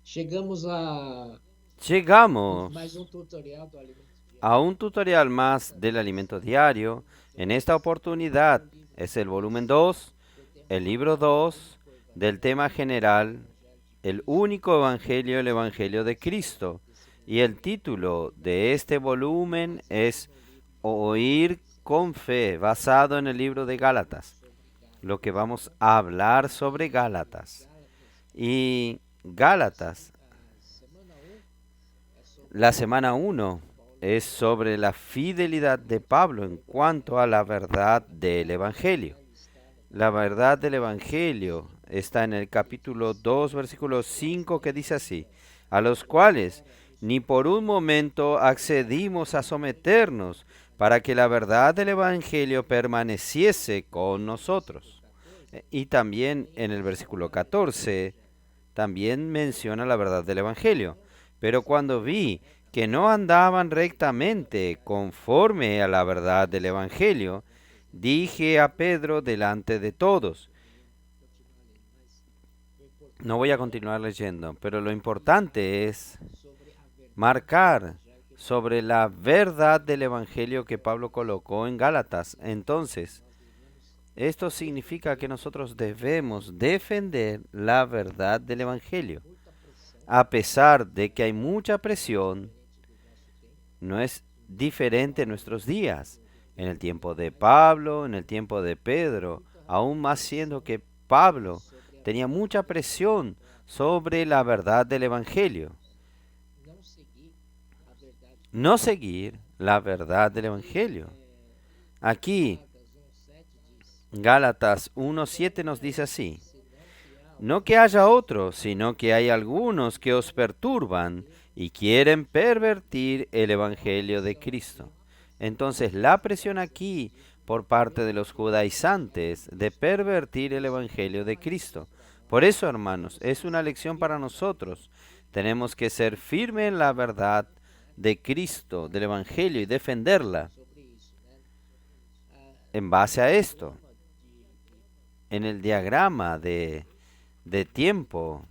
Chegamos a Llegamos mais um tutorial do alimento a diário. un tutorial más del alimento diario. En esta oportunidad es el volumen 2, el libro 2 del tema general, el único evangelio, el evangelio de Cristo. Y el título de este volumen es Oír con fe, basado en el libro de Gálatas. Lo que vamos a hablar sobre Gálatas. Y Gálatas, la semana 1 es sobre la fidelidad de Pablo en cuanto a la verdad del Evangelio. La verdad del Evangelio está en el capítulo 2, versículo 5, que dice así: a los cuales ni por un momento accedimos a someternos para que la verdad del Evangelio permaneciese con nosotros. Y también en el versículo 14 también menciona la verdad del Evangelio. Pero cuando vi que no andaban rectamente conforme a la verdad del Evangelio, dije a Pedro delante de todos. No voy a continuar leyendo, pero lo importante es marcar sobre la verdad del Evangelio que Pablo colocó en Gálatas. Entonces, esto significa que nosotros debemos defender la verdad del Evangelio. A pesar de que hay mucha presión, no es diferente en nuestros días. En el tiempo de Pablo, en el tiempo de Pedro, aún más siendo que Pablo tenía mucha presión sobre la verdad del Evangelio. No seguir la verdad del Evangelio. Aquí, Gálatas 1:7 nos dice así: no que haya otros, sino que hay algunos que os perturban y quieren pervertir el Evangelio de Cristo. Entonces, la presión aquí por parte de los judaizantes de pervertir el Evangelio de Cristo. Por eso, hermanos, es una lección para nosotros. Tenemos que ser firmes en la verdad de Cristo, del Evangelio, y defenderla. En base a esto, en el diagrama de tiempo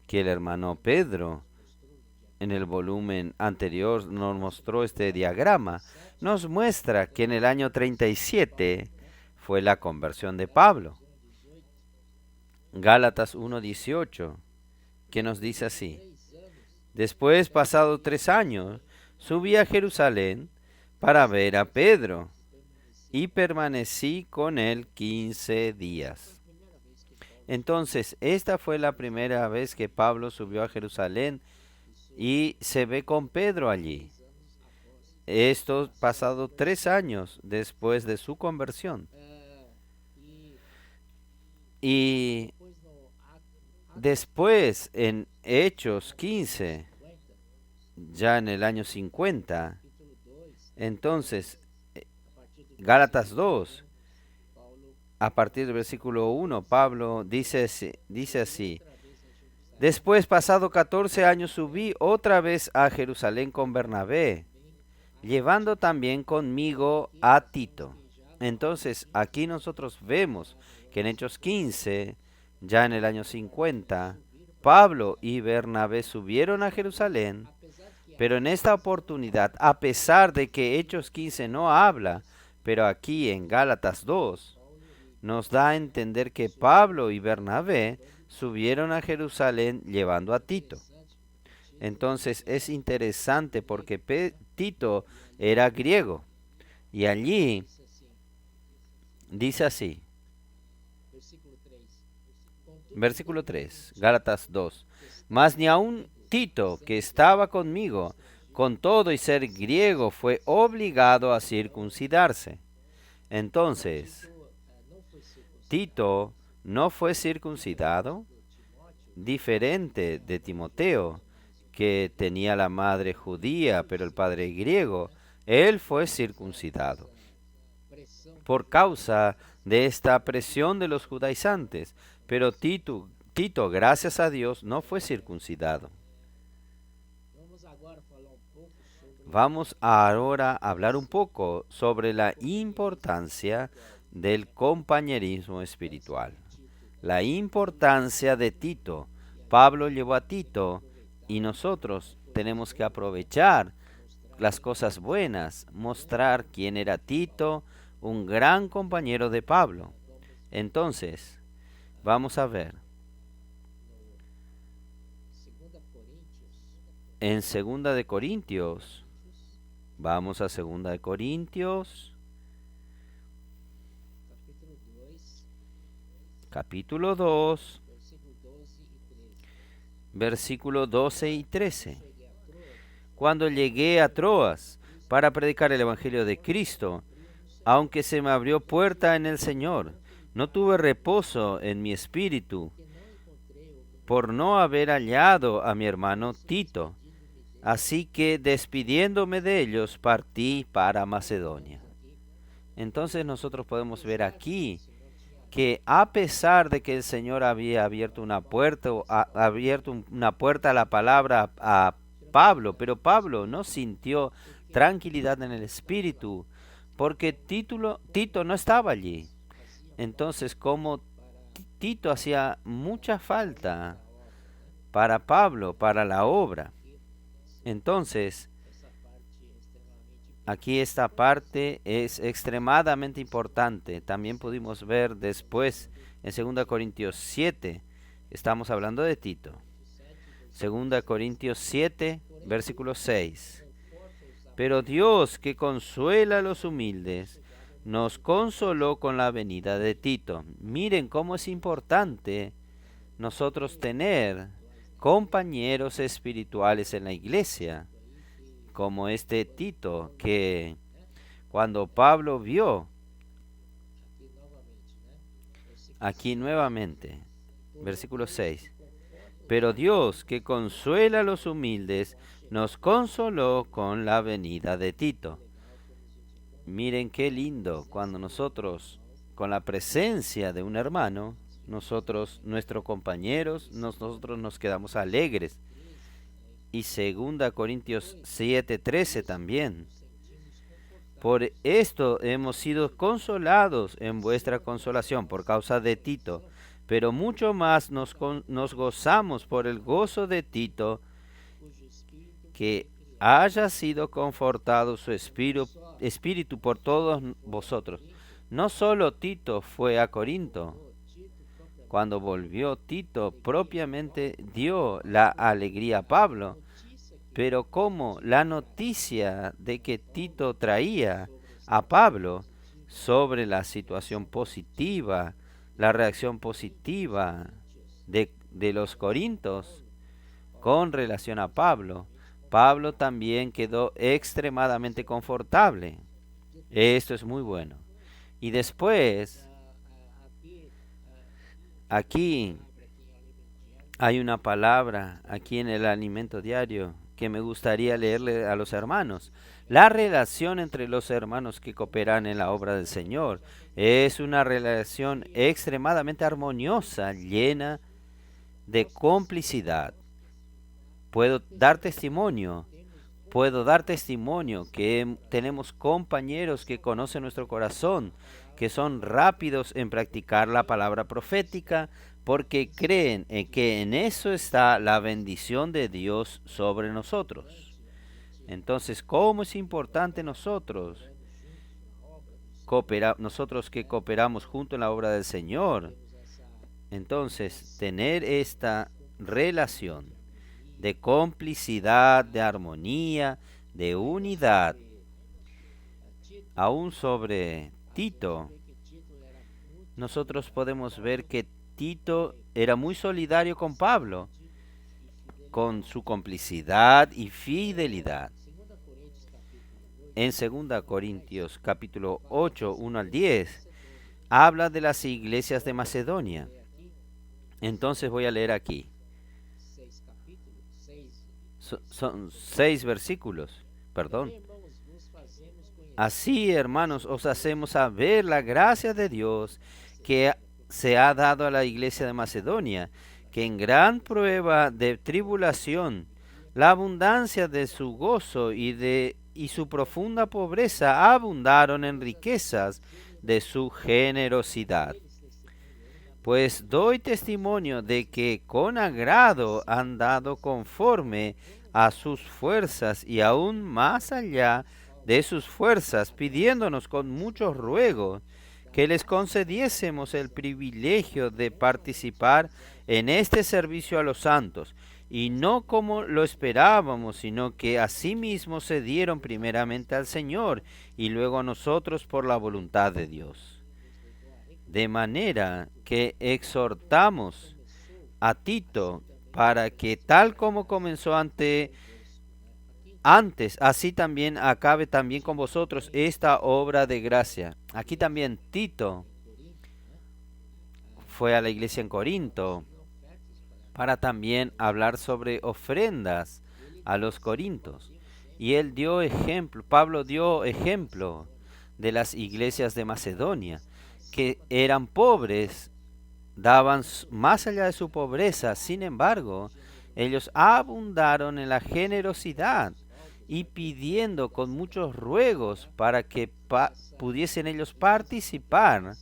que el hermano Pedro en el volumen anterior nos mostró, este diagrama nos muestra que en el año 37 fue la conversión de Pablo. Gálatas 1:18, que nos dice así: después, pasados 3 años, subí a Jerusalén para ver a Pedro y permanecí con él 15 días. Entonces, esta fue la primera vez que Pablo subió a Jerusalén y se ve con Pedro allí. Esto pasado 3 años después de su conversión. Y después, en Hechos 15, ya en el año 50, entonces, Gálatas 2, a partir del versículo 1, Pablo dice así: después, pasado 14 años, subí otra vez a Jerusalén con Bernabé, llevando también conmigo a Tito. Entonces, aquí nosotros vemos que en Hechos 15, ya en el año 50, Pablo y Bernabé subieron a Jerusalén, pero en esta oportunidad, a pesar de que Hechos 15 no habla, pero aquí en Gálatas 2, nos da a entender que Pablo y Bernabé subieron a Jerusalén llevando a Tito. Entonces es interesante porque Tito era griego y allí dice así, versículo 3, Gálatas 2, mas ni aun Tito, que estaba conmigo, con todo y ser griego, fue obligado a circuncidarse. Entonces, Tito no fue circuncidado, diferente de Timoteo, que tenía la madre judía, pero el padre griego. Él fue circuncidado por causa de esta presión de los judaizantes. Pero Tito, gracias a Dios, no fue circuncidado. Vamos ahora a hablar un poco sobre la importancia del compañerismo espiritual. La importancia de Tito. Pablo llevó a Tito y nosotros tenemos que aprovechar las cosas buenas, mostrar quién era Tito, un gran compañero de Pablo. Entonces, vamos a ver. En 2 de Corintios, vamos a 2 de Corintios, capítulo 2, versículo 12 y 13. Cuando llegué a Troas para predicar el Evangelio de Cristo, aunque se me abrió puerta en el Señor, no tuve reposo en mi espíritu por no haber hallado a mi hermano Tito. Así que despidiéndome de ellos, partí para Macedonia. Entonces nosotros podemos ver aquí que a pesar de que el Señor había abierto una puerta, una puerta a la palabra a Pablo, pero Pablo no sintió tranquilidad en el espíritu, porque Tito no estaba allí. Entonces, como Tito hacía mucha falta para Pablo, para la obra, entonces, aquí esta parte es extremadamente importante. También pudimos ver después en 2 Corintios 7, estamos hablando de Tito. 2 Corintios 7, versículo 6. Pero Dios, que consuela a los humildes, nos consoló con la venida de Tito. Miren cómo es importante nosotros tener compañeros espirituales en la iglesia, como este Tito, que cuando Pablo vio, aquí nuevamente, versículo 6, pero Dios, que consuela a los humildes, nos consoló con la venida de Tito. Miren qué lindo cuando nosotros, con la presencia de un hermano, nuestros compañeros, nosotros nos quedamos alegres. Y 2 Corintios 7:13 también. Por esto hemos sido consolados en vuestra consolación por causa de Tito, pero mucho más nos gozamos por el gozo de Tito, que haya sido confortado su espíritu por todos vosotros. No solo Tito fue a Corinto. Cuando volvió Tito, propiamente dio la alegría a Pablo, pero como la noticia de que Tito traía a Pablo sobre la situación positiva, la reacción positiva de los corintios con relación a Pablo, Pablo también quedó extremadamente confortable. Esto es muy bueno. Y después, aquí hay una palabra, aquí en el alimento diario, que me gustaría leerle a los hermanos. La relación entre los hermanos que cooperan en la obra del Señor es una relación extremadamente armoniosa, llena de complicidad. Puedo dar testimonio que tenemos compañeros que conocen nuestro corazón, que son rápidos en practicar la palabra profética, porque creen que en eso está la bendición de Dios sobre nosotros. Entonces, ¿cómo es importante nosotros que cooperamos junto en la obra del Señor? Entonces, tener esta relación de complicidad, de armonía, de unidad. Aún sobre Tito, nosotros podemos ver que Tito era muy solidario con Pablo, con su complicidad y fidelidad. En 2 Corintios capítulo 8, 1 al 10, habla de las iglesias de Macedonia. Entonces voy a leer aquí. Son 6 versículos, perdón. Así, hermanos, os hacemos saber la gracia de Dios que se ha dado a la iglesia de Macedonia, que en gran prueba de tribulación, la abundancia de su gozo y su profunda pobreza abundaron en riquezas de su generosidad. Pues doy testimonio de que con agrado han dado conforme a sus fuerzas y aún más allá de sus fuerzas, pidiéndonos con muchos ruegos que les concediésemos el privilegio de participar en este servicio a los santos, y no como lo esperábamos, sino que asimismo se dieron primeramente al Señor y luego a nosotros por la voluntad de Dios. De manera que exhortamos a Tito para que tal como comenzó antes, así también acabe también con vosotros esta obra de gracia. Aquí también Tito fue a la iglesia en Corinto para también hablar sobre ofrendas a los corintios. Y él dio ejemplo, Pablo dio ejemplo de las iglesias de Macedonia, que eran pobres, daban más allá de su pobreza. Sin embargo, ellos abundaron en la generosidad y pidiendo con muchos ruegos para que pudiesen ellos participar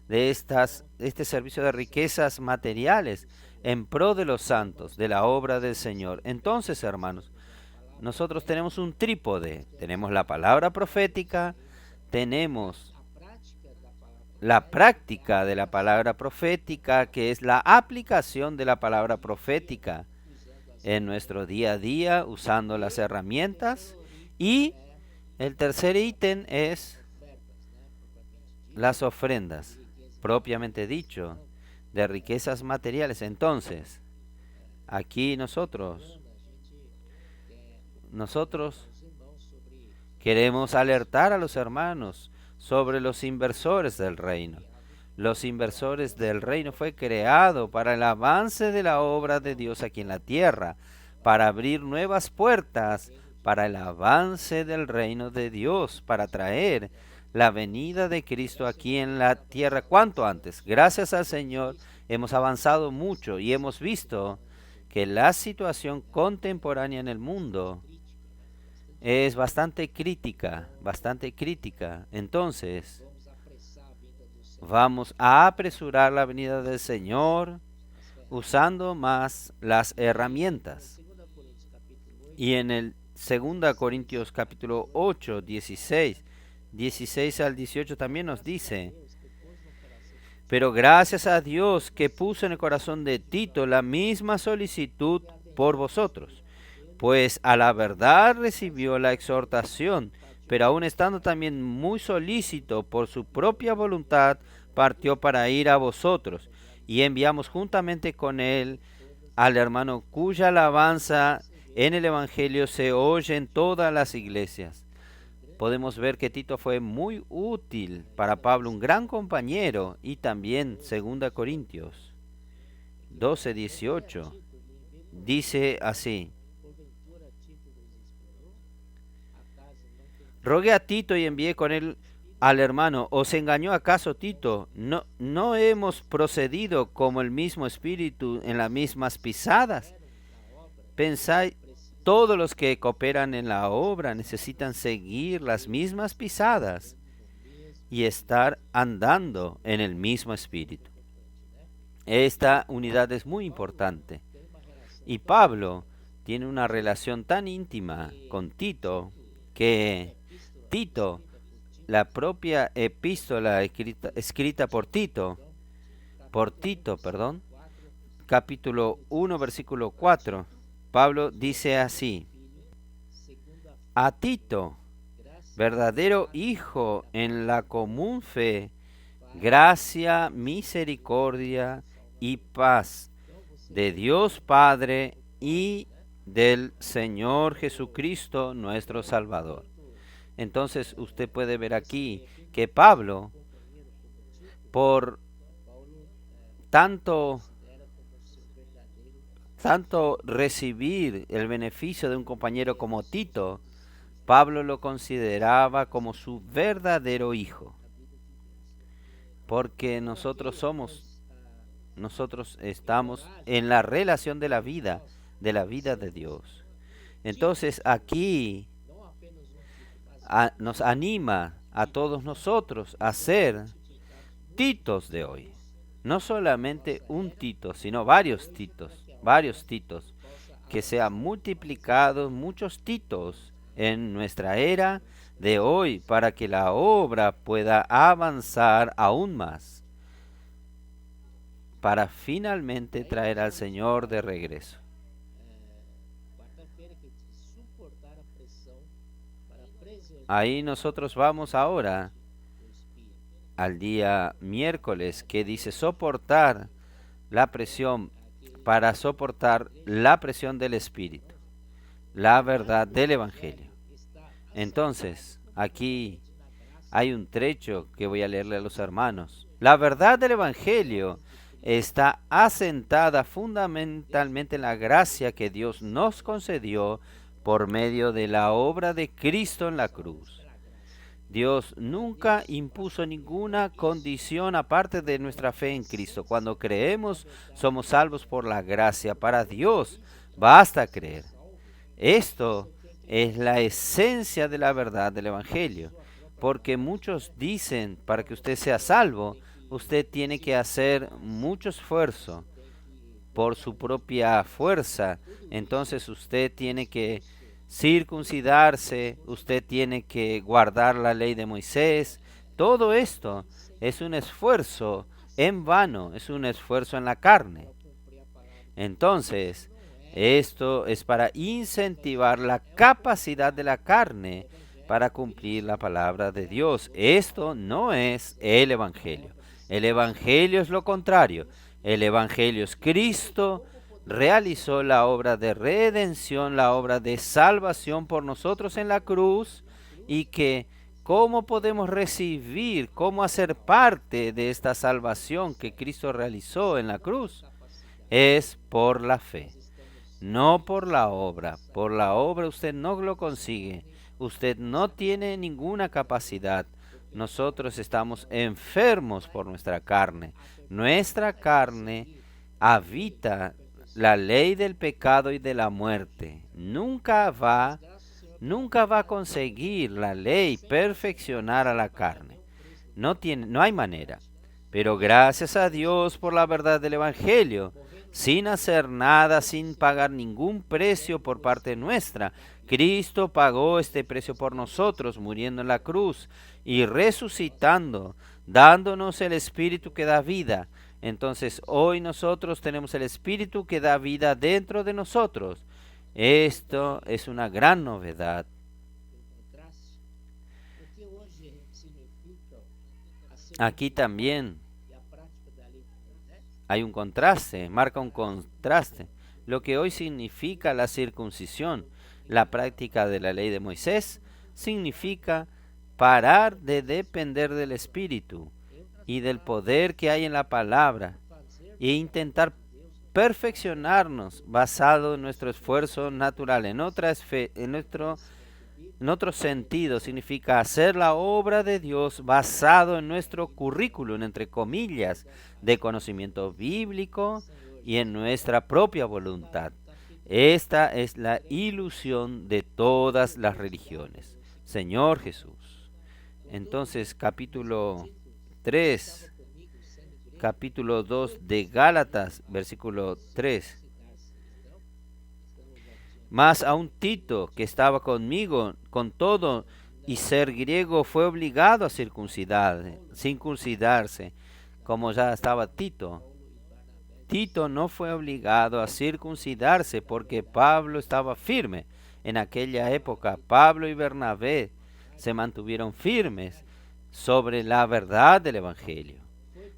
de este servicio de riquezas materiales en pro de los santos, de la obra del Señor. Entonces, hermanos, nosotros tenemos un trípode. Tenemos la palabra profética, tenemos la práctica de la palabra profética, que es la aplicación de la palabra profética en nuestro día a día, usando las herramientas. Y el tercer ítem es las ofrendas, propiamente dicho, de riquezas materiales. Entonces, aquí nosotros queremos alertar a los hermanos sobre los inversores del reino. Los inversores del reino fue creado para el avance de la obra de Dios aquí en la tierra, para abrir nuevas puertas para el avance del reino de Dios, para traer la venida de Cristo aquí en la tierra cuanto antes. Gracias al Señor hemos avanzado mucho y hemos visto que la situación contemporánea en el mundo es bastante crítica, bastante crítica. Entonces, vamos a apresurar la venida del Señor usando más las herramientas. Y en el 2 Corintios capítulo 8, 16 al 18 también nos dice: pero gracias a Dios que puso en el corazón de Tito la misma solicitud por vosotros, pues a la verdad recibió la exhortación, pero aun estando también muy solícito por su propia voluntad, partió para ir a vosotros, y enviamos juntamente con él al hermano cuya alabanza en el Evangelio se oye en todas las iglesias. Podemos ver que Tito fue muy útil para Pablo, un gran compañero, y también 2 Corintios 12, 18 dice así: rogué a Tito y envié con él al hermano. ¿Os engañó acaso Tito? ¿No hemos procedido como el mismo espíritu en las mismas pisadas? Pensáis, todos los que cooperan en la obra necesitan seguir las mismas pisadas y estar andando en el mismo espíritu. Esta unidad es muy importante. Y Pablo tiene una relación tan íntima con Tito que Tito, la propia epístola escrita por Tito, capítulo 1, versículo 4, Pablo dice así: a Tito, verdadero hijo en la común fe, gracia, misericordia y paz de Dios Padre y del Señor Jesucristo nuestro Salvador. Entonces usted puede ver aquí que Pablo, por tanto recibir el beneficio de un compañero como Tito, Pablo lo consideraba como su verdadero hijo. Porque nosotros somos nosotros estamos en la relación de la vida de Dios. Entonces aquí nos anima a todos nosotros a ser Titos de hoy. No solamente un Tito, sino varios Titos, que sean multiplicados muchos Titos en nuestra era de hoy para que la obra pueda avanzar aún más, para finalmente traer al Señor de regreso. Ahí nosotros vamos ahora al día miércoles, que dice soportar la presión, para soportar la presión del Espíritu, la verdad del Evangelio. Entonces, aquí hay un trecho que voy a leerle a los hermanos. La verdad del Evangelio está asentada fundamentalmente en la gracia que Dios nos concedió por medio de la obra de Cristo en la cruz. Dios nunca impuso ninguna condición aparte de nuestra fe en Cristo. Cuando creemos, somos salvos por la gracia. Para Dios basta creer. Esto es la esencia de la verdad del Evangelio, porque muchos dicen, para que usted sea salvo, usted tiene que hacer mucho esfuerzo por su propia fuerza. Entonces usted tiene que circuncidarse, usted tiene que guardar la ley de Moisés. Todo esto es un esfuerzo en vano, es un esfuerzo en la carne. Entonces, esto es para incentivar la capacidad de la carne para cumplir la palabra de Dios. Esto no es el Evangelio. El Evangelio es lo contrario. El Evangelio es Cristo realizó la obra de redención, la obra de salvación por nosotros en la cruz, y que cómo podemos recibir, cómo hacer parte de esta salvación que Cristo realizó en la cruz, es por la fe, no por la obra. Por la obra usted no lo consigue, usted no tiene ninguna capacidad. Nosotros estamos enfermos por nuestra carne. Nuestra carne habita la ley del pecado y de la muerte. Nunca va a conseguir la ley perfeccionar a la carne. No hay manera. Pero gracias a Dios por la verdad del Evangelio, sin hacer nada, sin pagar ningún precio por parte nuestra, Cristo pagó este precio por nosotros, muriendo en la cruz y resucitando, dándonos el Espíritu que da vida. Entonces hoy nosotros tenemos el Espíritu que da vida dentro de nosotros. Esto es una gran novedad. Aquí también hay un contraste, marca un contraste. Lo que hoy significa la circuncisión, la práctica de la ley de Moisés, significa parar de depender del Espíritu y del poder que hay en la palabra e intentar perfeccionarnos basado en nuestro esfuerzo natural. En otro sentido, significa hacer la obra de Dios basado en nuestro currículum, entre comillas, de conocimiento bíblico y en nuestra propia voluntad. Esta es la ilusión de todas las religiones. Señor Jesús. Entonces, capítulo 3, capítulo 2 de Gálatas, versículo 3. Mas a un Tito que estaba conmigo, con todo y ser griego, fue obligado a circuncidarse, como ya estaba Tito. Tito no fue obligado a circuncidarse porque Pablo estaba firme. En aquella época, Pablo y Bernabé se mantuvieron firmes sobre la verdad del Evangelio.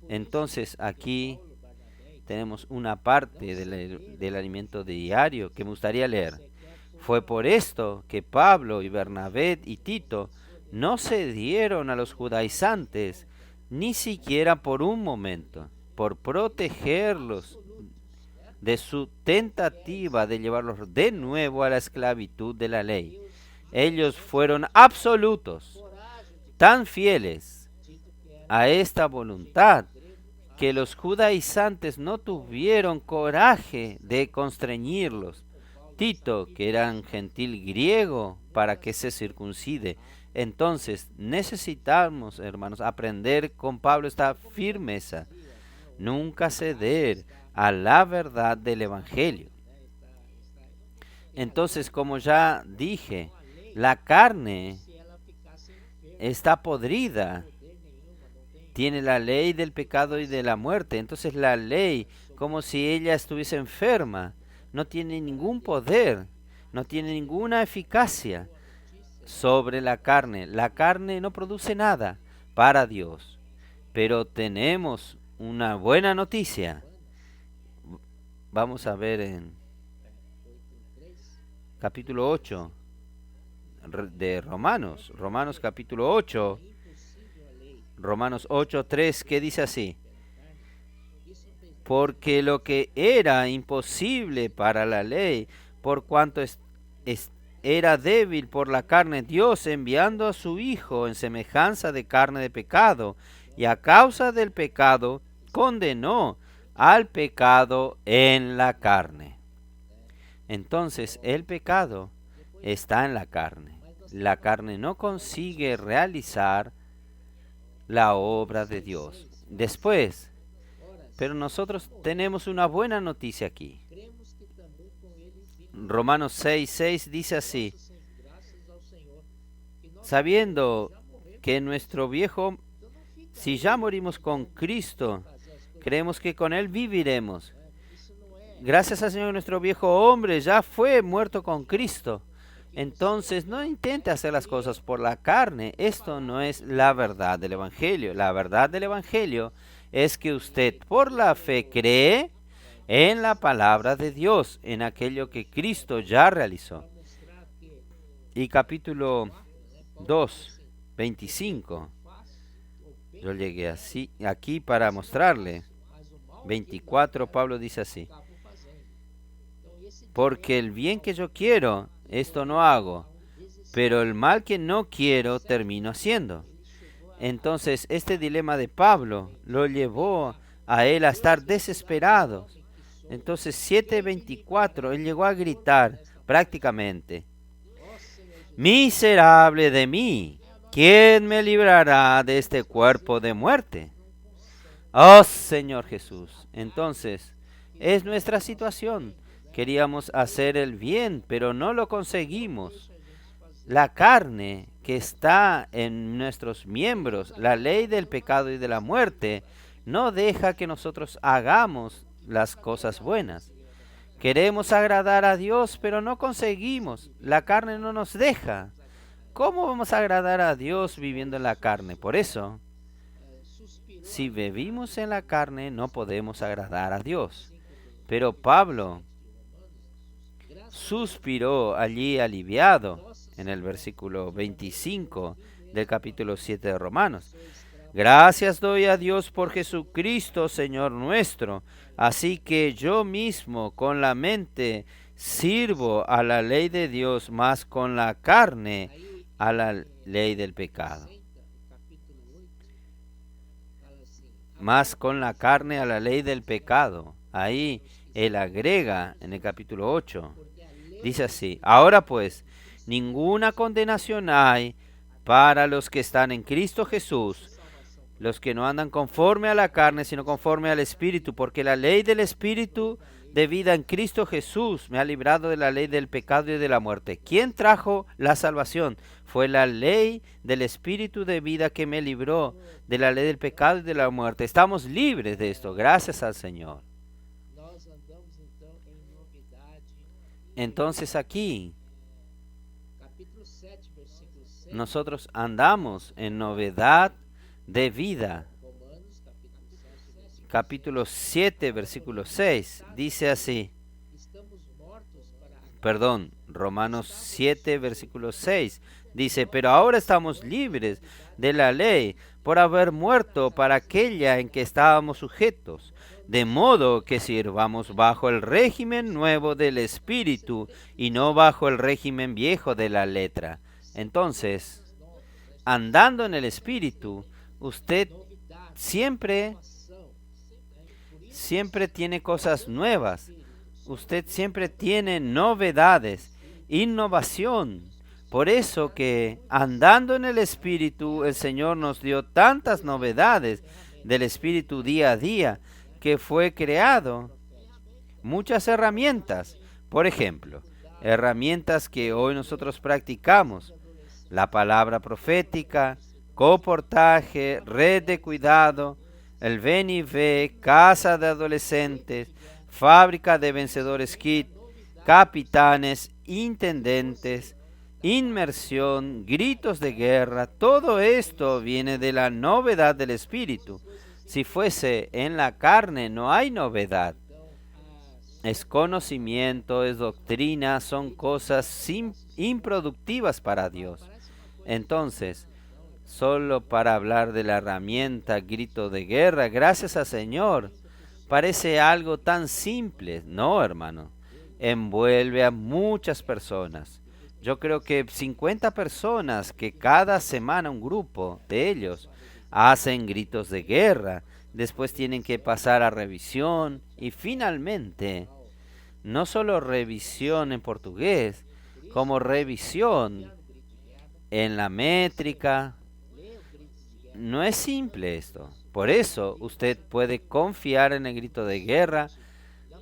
Entonces aquí tenemos una parte del alimento diario que me gustaría leer. Fue por esto que Pablo y Bernabé y Tito no cedieron a los judaizantes, ni siquiera por un momento, por protegerlos de su tentativa de llevarlos de nuevo a la esclavitud de la ley. Ellos fueron absolutos, tan fieles a esta voluntad, que los judaizantes no tuvieron coraje de constreñirlos. Tito, que era un gentil griego, para que se circuncide. Entonces necesitamos, hermanos, aprender con Pablo esta firmeza. Nunca ceder a la verdad del Evangelio. Entonces, como ya dije, la carne está podrida. Tiene la ley del pecado y de la muerte. Entonces la ley, como si ella estuviese enferma, no tiene ningún poder, no tiene ninguna eficacia sobre la carne. La carne no produce nada para Dios. Pero tenemos una buena noticia. Vamos a ver en capítulo 8 de Romanos. Romanos capítulo 8. Romanos 8:3, que dice así: porque lo que era imposible para la ley, por cuanto era débil por la carne, Dios, enviando a su Hijo en semejanza de carne de pecado, y a causa del pecado, condenó al pecado en la carne. Entonces, el pecado está en la carne. La carne no consigue realizar la obra de Dios. Después, pero nosotros tenemos una buena noticia aquí. Romanos 6:6 dice así: sabiendo que nuestro viejo, si ya morimos con Cristo, creemos que con Él viviremos. Gracias al Señor, nuestro viejo hombre ya fue muerto con Cristo. Entonces, no intente hacer las cosas por la carne. Esto no es la verdad del Evangelio. La verdad del Evangelio es que usted por la fe cree en la palabra de Dios, en aquello que Cristo ya realizó. Y capítulo 2, 25. Yo llegué aquí para mostrarle. 24, Pablo dice así: porque el bien que yo quiero, esto no hago, pero el mal que no quiero, termino haciendo. Entonces, este dilema de Pablo lo llevó a él a estar desesperado. Entonces, 7:24, él llegó a gritar prácticamente: miserable de mí, ¿quién me librará de este cuerpo de muerte? Oh Señor Jesús. Entonces, es nuestra situación. Queríamos hacer el bien, pero no lo conseguimos. La carne que está en nuestros miembros, la ley del pecado y de la muerte, no deja que nosotros hagamos las cosas buenas. Queremos agradar a Dios, pero no conseguimos. La carne no nos deja. ¿Cómo vamos a agradar a Dios viviendo en la carne? Por eso, si vivimos en la carne, no podemos agradar a Dios. Pero Pablo suspiró allí aliviado en el versículo 25 del capítulo 7 de Romanos. Gracias doy a Dios por Jesucristo, Señor nuestro. Así que yo mismo con la mente sirvo a la ley de Dios, más con la carne a la ley del pecado. Más con la carne a la ley del pecado. Ahí él agrega en el capítulo 8. Dice así: ahora pues, ninguna condenación hay para los que están en Cristo Jesús, los que no andan conforme a la carne, sino conforme al Espíritu, porque la ley del Espíritu de vida en Cristo Jesús me ha librado de la ley del pecado y de la muerte. ¿Quién trajo la salvación? Fue la ley del Espíritu de vida que me libró de la ley del pecado y de la muerte. Estamos libres de esto, gracias al Señor. Entonces aquí nosotros andamos en novedad de vida. Capítulo 7, versículo 6, dice así. Romanos 7, versículo 6, dice: pero ahora estamos libres de la ley por haber muerto para aquella en que estábamos sujetos, de modo que sirvamos bajo el régimen nuevo del Espíritu y no bajo el régimen viejo de la letra. Entonces, andando en el Espíritu, usted siempre siempre tiene cosas nuevas. Usted siempre tiene novedades, innovación. Por eso que andando en el Espíritu, el Señor nos dio tantas novedades del Espíritu día a día, que fue creado muchas herramientas. Por ejemplo, herramientas que hoy nosotros practicamos: la palabra profética, coportaje, red de cuidado, el ven y ve, casa de adolescentes, fábrica de vencedores kit, capitanes, intendentes, inmersión, gritos de guerra. Todo esto viene de la novedad del Espíritu. Si fuese en la carne, no hay novedad. Es conocimiento, es doctrina, son cosas improductivas para Dios. Entonces, solo para hablar de la herramienta grito de guerra, gracias al Señor, parece algo tan simple. No, hermano, envuelve a muchas personas. Yo creo que 50 personas que cada semana un grupo de ellos hacen gritos de guerra, después tienen que pasar a revisión y finalmente, no solo revisión en portugués, como revisión en la métrica. No es simple esto. Por eso usted puede confiar en el grito de guerra.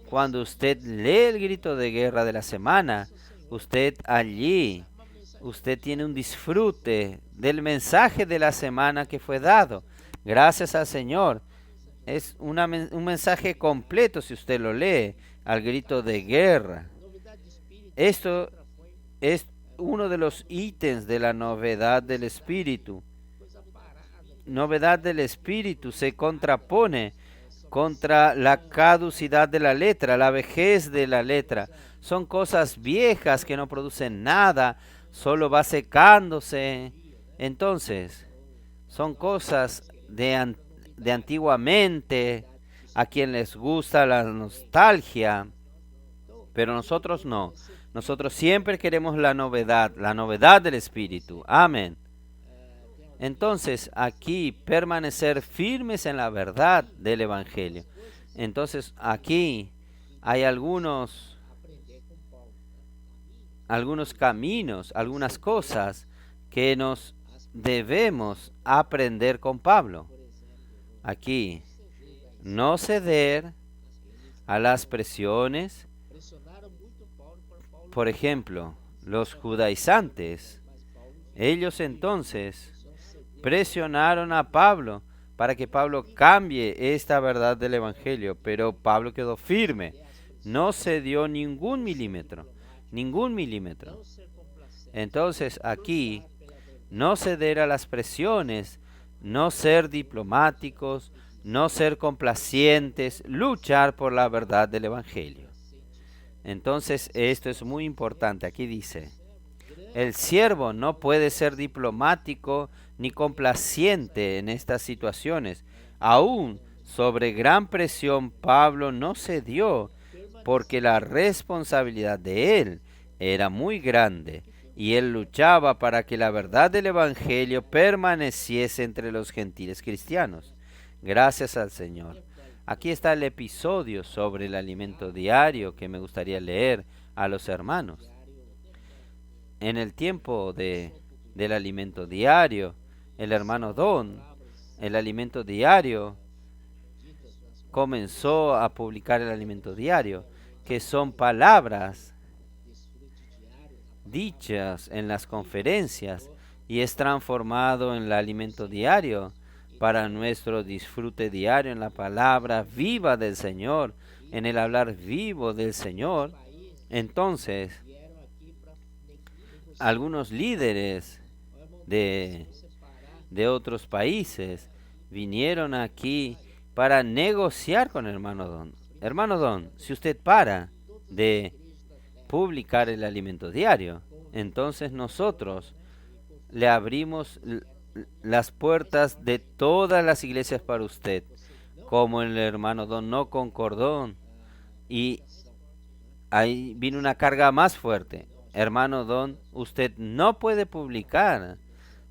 Cuando usted lee el grito de guerra de la semana, usted tiene un disfrute del mensaje de la semana que fue dado. Gracias al Señor. Es un mensaje completo si usted lo lee al grito de guerra. Esto es uno de los ítems de la novedad del Espíritu. Novedad del Espíritu se contrapone contra la caducidad de la letra, la vejez de la letra. Son cosas viejas que no producen nada, solo va secándose. Entonces, son cosas de antiguamente, a quien les gusta la nostalgia, pero nosotros no. Nosotros siempre queremos la novedad del Espíritu. Amén. Entonces, aquí permanecer firmes en la verdad del Evangelio. Entonces, aquí hay algunos caminos, algunas cosas que nos debemos aprender con Pablo. Aquí, no ceder a las presiones. Por ejemplo, los judaizantes, ellos entonces presionaron a Pablo para que Pablo cambie esta verdad del Evangelio, pero Pablo quedó firme, no cedió ningún milímetro. Entonces aquí, no ceder a las presiones, no ser diplomáticos, no ser complacientes, luchar por la verdad del Evangelio. Entonces esto es muy importante. Aquí dice: el siervo no puede ser diplomático ni complaciente en estas situaciones. Aún sobre gran presión, Pablo no cedió, porque la responsabilidad de él era muy grande y él luchaba para que la verdad del Evangelio permaneciese entre los gentiles cristianos. Gracias al Señor. Aquí está el episodio sobre el alimento diario que me gustaría leer a los hermanos. En el tiempo del alimento diario, el hermano Don, el alimento diario, comenzó a publicar el alimento diario, que son palabras dichas en las conferencias, y es transformado en el alimento diario para nuestro disfrute diario en la palabra viva del Señor, en el hablar vivo del Señor. Entonces, algunos líderes de otros países vinieron aquí para negociar con el hermano Don. Hermano Don, si usted para de publicar el alimento diario, entonces nosotros le abrimos las puertas de todas las iglesias para usted. Como el hermano Don no concordó, y ahí vino una carga más fuerte. Hermano Don, usted no puede publicar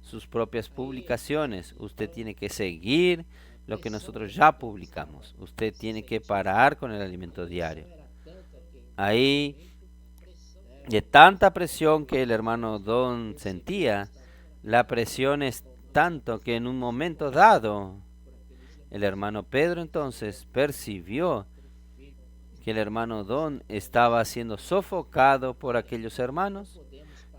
sus propias publicaciones. Usted tiene que seguir lo que nosotros ya publicamos. Usted tiene que parar con el alimento diario. Ahí, de tanta presión que el hermano Don sentía, la presión es tanto que en un momento dado, el hermano Pedro entonces percibió que el hermano Don estaba siendo sofocado por aquellos hermanos.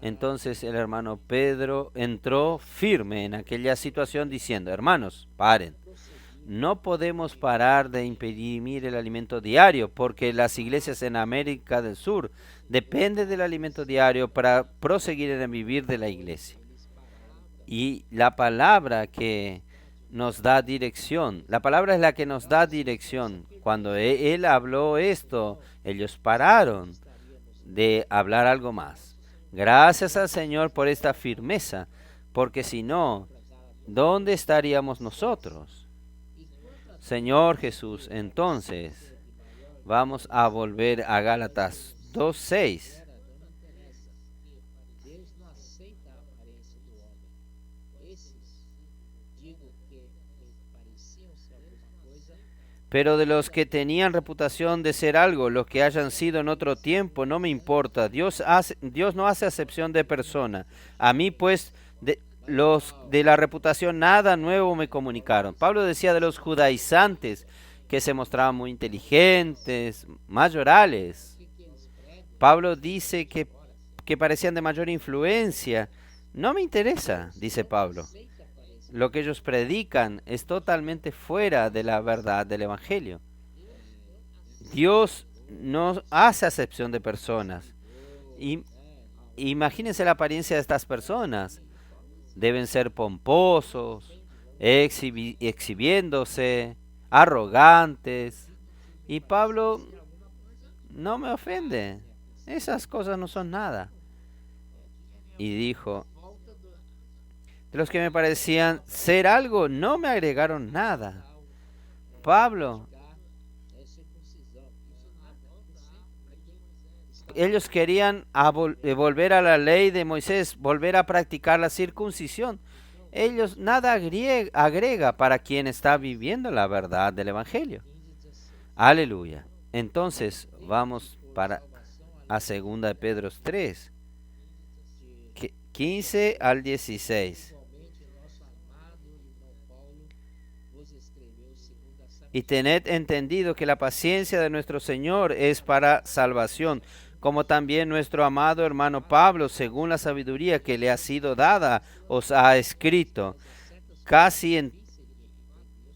Entonces el hermano Pedro entró firme en aquella situación diciendo: hermanos, paren. No podemos parar de imprimir el alimento diario porque las iglesias en América del Sur dependen del alimento diario para proseguir en el vivir de la iglesia. Y la palabra que nos da dirección, la palabra es la que nos da dirección. Cuando él habló esto, ellos pararon de hablar algo más. Gracias al Señor por esta firmeza, porque si no, ¿dónde estaríamos nosotros? Señor Jesús, entonces vamos a volver a Gálatas 2:6. Pero de los que tenían reputación de ser algo, los que hayan sido en otro tiempo, no me importa. Dios no hace acepción de persona. A mí, pues, los de la reputación nada nuevo me comunicaron. Pablo decía de los judaizantes que se mostraban muy inteligentes, mayorales. Pablo dice que parecían de mayor influencia. No me interesa, dice Pablo. Lo que ellos predican es totalmente fuera de la verdad del Evangelio. Dios no hace acepción de personas. Imagínense la apariencia de estas personas. Deben ser pomposos, exhibiéndose, arrogantes. Y Pablo no me ofende. Esas cosas no son nada. Y dijo: de los que me parecían ser algo, no me agregaron nada. Pablo, ellos querían volver a la ley de Moisés, volver a practicar la circuncisión. Ellos nada agrega para quien está viviendo la verdad del Evangelio. Aleluya. Entonces vamos a 2 de Pedro 3, 15 al 16. Y tened entendido que la paciencia de nuestro Señor es para salvación, como también nuestro amado hermano Pablo, según la sabiduría que le ha sido dada, os ha escrito, casi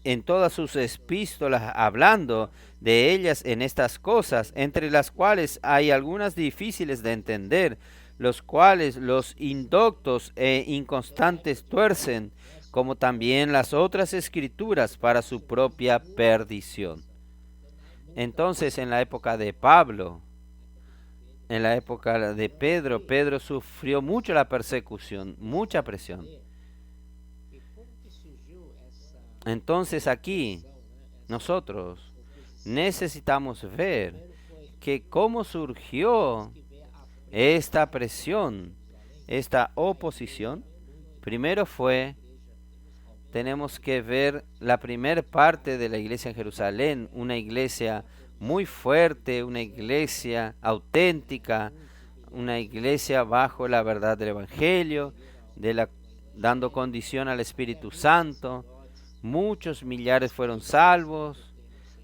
en todas sus epístolas, hablando de ellas en estas cosas, entre las cuales hay algunas difíciles de entender, los cuales los indoctos e inconstantes tuercen, como también las otras escrituras para su propia perdición. Entonces, en la época de Pablo, en la época de Pedro sufrió mucho la persecución, mucha presión. Entonces aquí, nosotros necesitamos ver que cómo surgió esta presión, esta oposición. Primero tenemos que ver la primera parte de la iglesia en Jerusalén, una iglesia muy fuerte, una iglesia auténtica, una iglesia bajo la verdad del Evangelio, dando condición al Espíritu Santo. Muchos millares fueron salvos,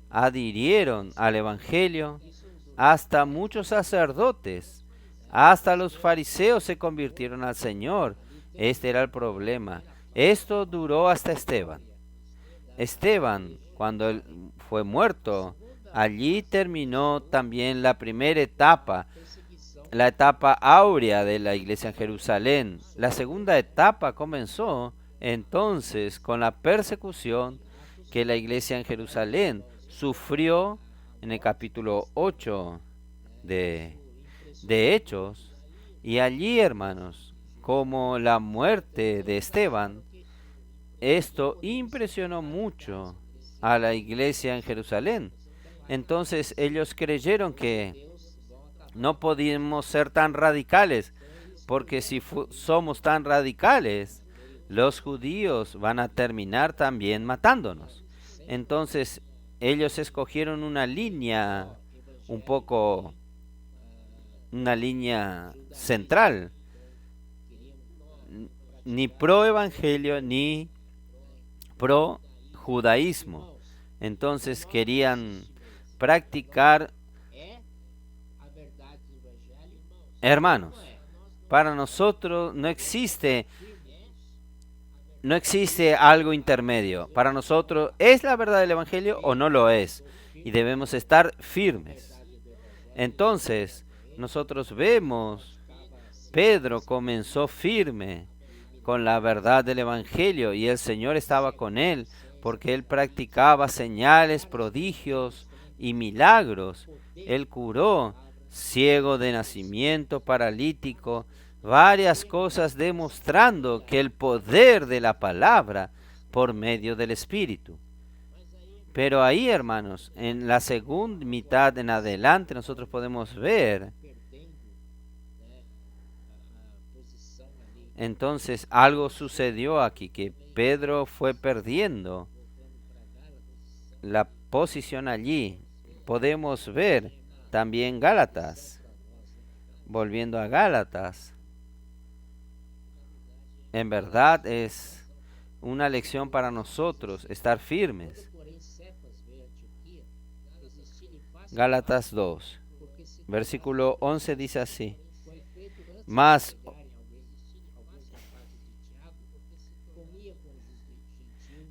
adhirieron al Evangelio, hasta muchos sacerdotes, hasta los fariseos se convirtieron al Señor. Este era el problema. Esto duró hasta Esteban. Esteban, cuando él fue muerto, allí terminó también la primera etapa, la etapa áurea de la iglesia en Jerusalén. La segunda etapa comenzó entonces con la persecución que la iglesia en Jerusalén sufrió en el capítulo 8 de Hechos. Y allí, hermanos, como la muerte de Esteban, esto impresionó mucho a la iglesia en Jerusalén. Entonces ellos creyeron que no podíamos ser tan radicales, porque si somos tan radicales, los judíos van a terminar también matándonos. Entonces ellos escogieron una línea un poco, una línea central, ni pro evangelio ni pro judaísmo. Entonces querían practicar, hermanos, para nosotros no existe algo intermedio. Para nosotros, ¿es la verdad del evangelio o no lo es? Y debemos estar firmes. Entonces, nosotros vemos, Pedro comenzó firme con la verdad del evangelio y el Señor estaba con él porque él practicaba señales, prodigios y milagros. Él curó ciego de nacimiento, paralítico, varias cosas demostrando que el poder de la palabra por medio del Espíritu. Pero ahí, hermanos, en la segunda mitad en adelante nosotros podemos ver, entonces algo sucedió aquí, que Pedro fue perdiendo la posición allí. Podemos ver también Gálatas, volviendo a Gálatas. En verdad es una lección para nosotros estar firmes. Gálatas 2, versículo 11 dice así: Mas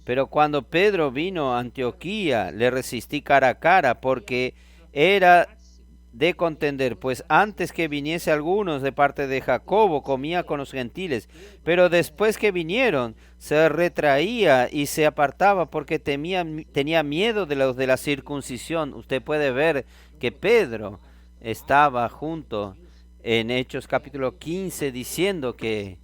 pero cuando Pedro vino a Antioquía, le resistí cara a cara, porque era de contender, pues antes que viniese algunos de parte de Jacobo, comía con los gentiles, pero después que vinieron, se retraía y se apartaba porque tenía miedo de los de la circuncisión. Usted puede ver que Pedro estaba junto en Hechos capítulo 15 diciendo que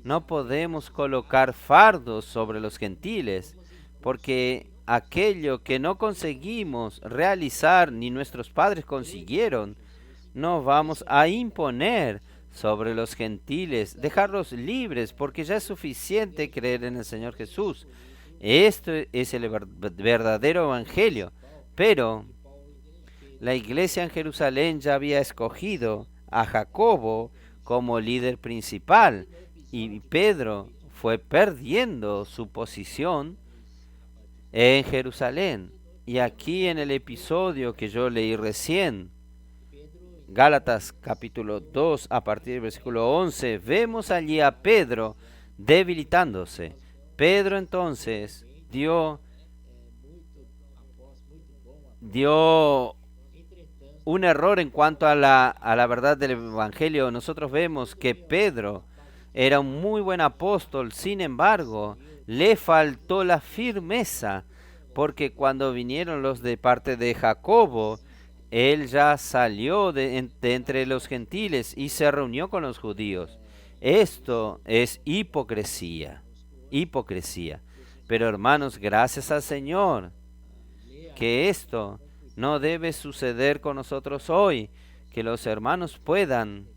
no podemos colocar fardos sobre los gentiles, porque aquello que no conseguimos realizar ni nuestros padres consiguieron, no vamos a imponer sobre los gentiles, dejarlos libres, porque ya es suficiente creer en el Señor Jesús. Esto es el verdadero evangelio. Pero la iglesia en Jerusalén ya había escogido a Jacobo como líder principal, y Pedro fue perdiendo su posición en Jerusalén. Y aquí en el episodio que yo leí recién, Gálatas capítulo 2, a partir del versículo 11, vemos allí a Pedro debilitándose. Pedro entonces dio un error en cuanto a la verdad del evangelio. Nosotros vemos que Pedro era un muy buen apóstol, sin embargo, le faltó la firmeza, porque cuando vinieron los de parte de Jacobo, él ya salió de entre los gentiles y se reunió con los judíos. Esto es hipocresía. Pero hermanos, gracias al Señor, que esto no debe suceder con nosotros hoy, que los hermanos puedan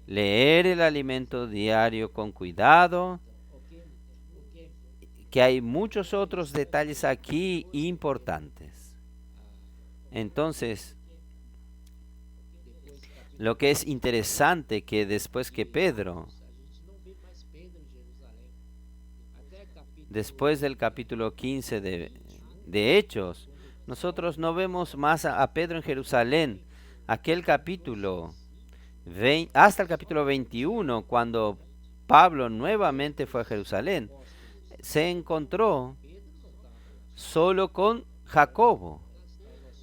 leer el alimento diario con cuidado, que hay muchos otros detalles aquí importantes. Entonces, lo que es interesante que después que Pedro, después del capítulo 15 de Hechos, nosotros no vemos más a Pedro en Jerusalén. Aquel capítulo, hasta el capítulo 21, cuando Pablo nuevamente fue a Jerusalén, se encontró solo con Jacobo.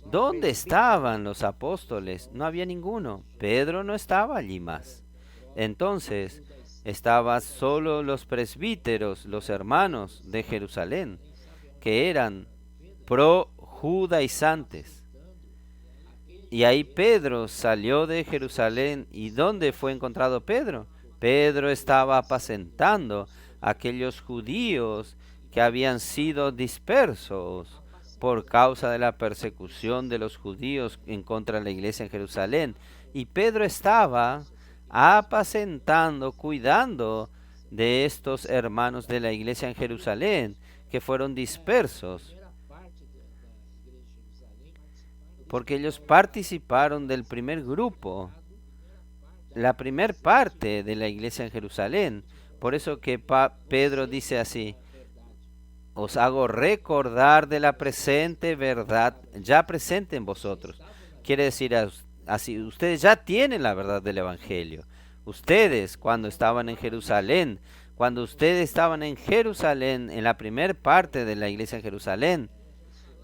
¿Dónde estaban los apóstoles? No había ninguno. Pedro no estaba allí más. Entonces, estaban solo los presbíteros, los hermanos de Jerusalén, que eran pro-judaizantes. Y ahí Pedro salió de Jerusalén. ¿Y dónde fue encontrado Pedro? Pedro estaba apacentando a aquellos judíos que habían sido dispersos por causa de la persecución de los judíos en contra de la iglesia en Jerusalén. Y Pedro estaba apacentando, cuidando de estos hermanos de la iglesia en Jerusalén, que fueron dispersos, porque ellos participaron del primer grupo, la primer parte de la iglesia en Jerusalén. Por eso que Pedro dice así: os hago recordar de la presente verdad, ya presente en vosotros. Quiere decir así, ustedes ya tienen la verdad del Evangelio. Ustedes, cuando estaban en Jerusalén, en la primer parte de la iglesia en Jerusalén,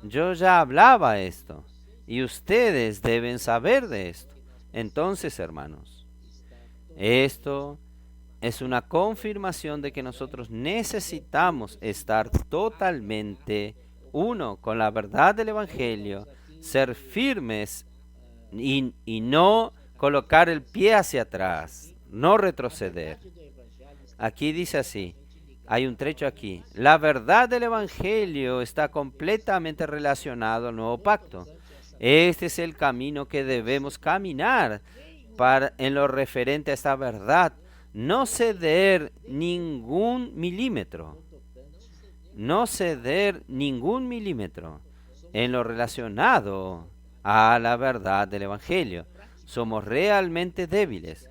yo ya hablaba esto. Y ustedes deben saber de esto. Entonces, hermanos, esto es una confirmación de que nosotros necesitamos estar totalmente uno con la verdad del Evangelio, ser firmes y no colocar el pie hacia atrás, no retroceder. Aquí dice así, hay un trecho aquí: la verdad del Evangelio está completamente relacionado al nuevo pacto. Este es el camino que debemos caminar en lo referente a esta verdad. No ceder ningún milímetro. No ceder ningún milímetro en lo relacionado a la verdad del Evangelio. Somos realmente débiles.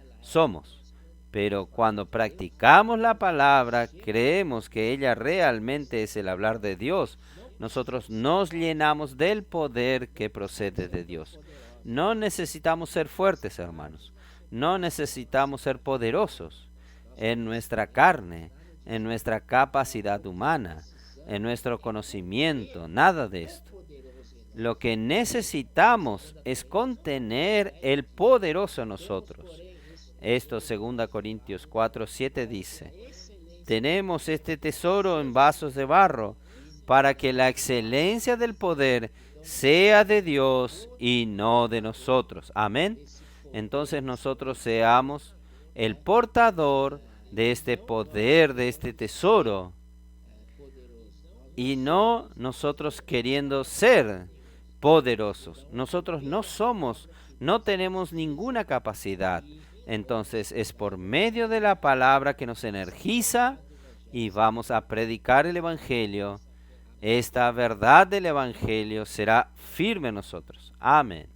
Pero cuando practicamos la palabra, creemos que ella realmente es el hablar de Dios. Nosotros nos llenamos del poder que procede de Dios. No necesitamos ser fuertes, hermanos. No necesitamos ser poderosos en nuestra carne, en nuestra capacidad humana, en nuestro conocimiento, nada de esto. Lo que necesitamos es contener el poderoso en nosotros. Esto 2 Corintios 4:7 dice: tenemos este tesoro en vasos de barro, para que la excelencia del poder sea de Dios y no de nosotros. Amén. Entonces nosotros seamos el portador de este poder, de este tesoro, y no nosotros queriendo ser poderosos. Nosotros no tenemos ninguna capacidad. Entonces es por medio de la palabra que nos energiza y vamos a predicar el Evangelio. Esta verdad del Evangelio será firme en nosotros. Amén.